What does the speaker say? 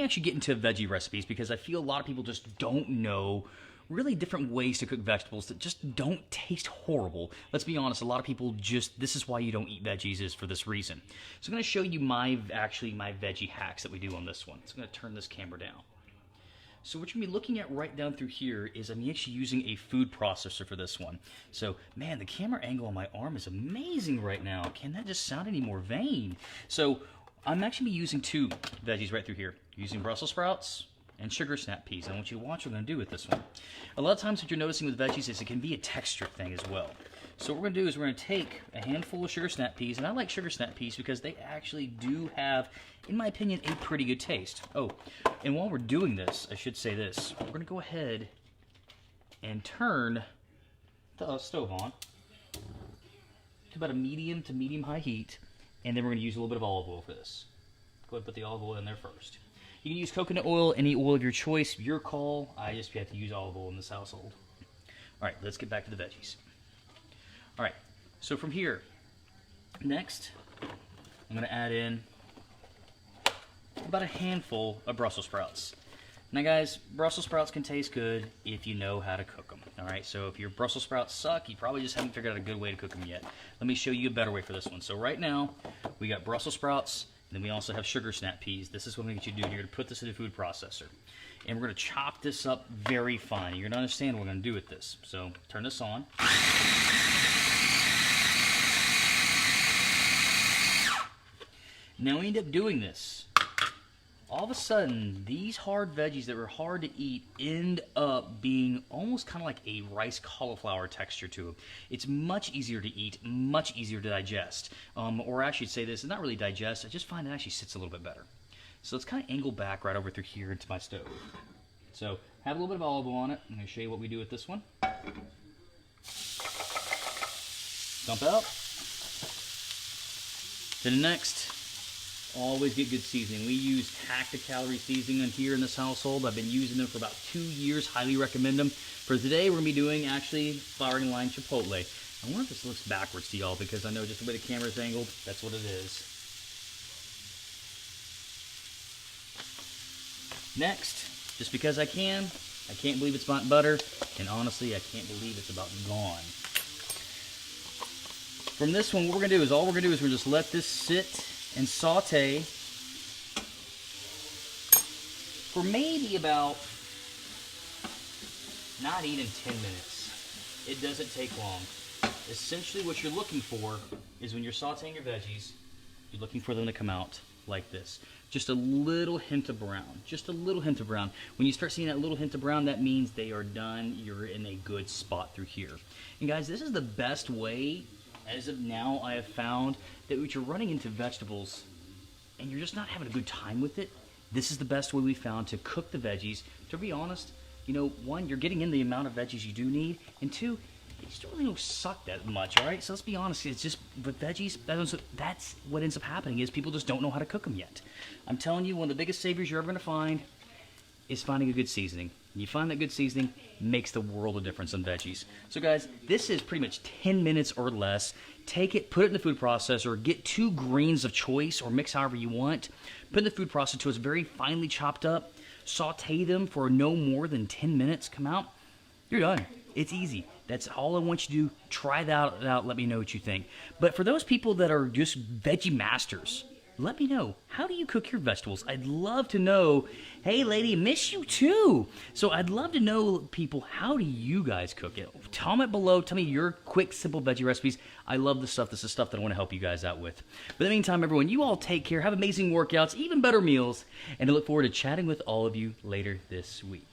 Actually get into veggie recipes because I feel a lot of people just don't know really different ways to cook vegetables that just don't taste horrible. Let's be honest, a lot of people just, this is why you don't eat veggies, is for this reason. So I'm going to show you my veggie hacks that we do on this one. So I'm going to turn this camera down. So what you're going to be looking at right down through here is I'm actually using a food processor for this one. So, man, the camera angle on my arm is amazing right now. Can that just sound any more vain? So I'm actually using two veggies right through here. Using Brussels sprouts and sugar snap peas. I want you to watch what we're going to do with this one. A lot of times what you're noticing with veggies is it can be a texture thing as well. So what we're going to do is we're going to take a handful of sugar snap peas, and I like sugar snap peas because they actually do have, in my opinion, a pretty good taste. Oh, and while we're doing this, I should say this. We're going to go ahead and turn the stove on to about a medium to medium-high heat, and then we're going to use a little bit of olive oil for this. Go ahead and put the olive oil in there first. You can use coconut oil, any oil of your choice, your call. I just have to use olive oil in this household. All right, let's get back to the veggies. All right, so from here, next, I'm going to add in about a handful of Brussels sprouts. Now, guys, Brussels sprouts can taste good if you know how to cook them. All right, so if your Brussels sprouts suck, you probably just haven't figured out a good way to cook them yet. Let me show you a better way for this one. So right now, we got Brussels sprouts. Then we also have sugar snap peas. This is what I'm going to get you to do. You're going to put this in a food processor. And we're going to chop this up very fine. You're going to understand what we're going to do with this. So turn this on. Now we end up doing this. All of a sudden, these hard veggies that were hard to eat end up being almost kind of like a rice cauliflower texture to them. It's much easier to eat, much easier to digest. Or I should say this, it's not really digest, I just find it actually sits a little bit better. So let's kind of angle back right over through here into my stove. So have a little bit of olive oil on it. I'm going to show you what we do with this one. Dump out. Then next, always get good seasoning. We use Tacticalorie seasoning in here in this household. I've been using them for about 2 years. Highly recommend them. For today, we're going to be doing actually firing line chipotle. I wonder if this looks backwards to y'all because I know just the way the camera's angled, that's what it is. Next, just because I can't believe it's not butter, and honestly, I can't believe it's about gone. From this one, what we're going to do is we're going to just let this sit and saute for maybe about not even 10 minutes. It doesn't take long. Essentially what you're looking for is when you're sauteing your veggies, you're looking for them to come out like this. Just a little hint of brown. Just a little hint of brown. When you start seeing that little hint of brown, that means they are done. You're in a good spot through here. And guys, this is the best way, as of now, I have found that when you're running into vegetables and you're just not having a good time with it, this is the best way we found to cook the veggies. To be honest, you know, one, you're getting in the amount of veggies you do need, and two, they just really don't suck that much, all right? So let's be honest, it's just, with veggies, that's what ends up happening is people just don't know how to cook them yet. I'm telling you, one of the biggest saviors you're ever gonna find is finding a good seasoning. And you find that good seasoning makes the world of difference on veggies. So guys, this is pretty much 10 minutes or less. Take it, put it in the food processor, get 2 greens of choice or mix however you want. Put in the food processor till it's very finely chopped up. Saute them for no more than 10 minutes. Come out, you're done. It's easy. That's all I want you to do. Try that out. Let me know what you think. But for those people that are just veggie masters, let me know. How do you cook your vegetables? I'd love to know. Hey, lady, miss you too. So I'd love to know, people, how do you guys cook it? Comment below. Tell me your quick, simple veggie recipes. I love this stuff. This is stuff that I want to help you guys out with. But in the meantime, everyone, you all take care. Have amazing workouts, even better meals. And I look forward to chatting with all of you later this week.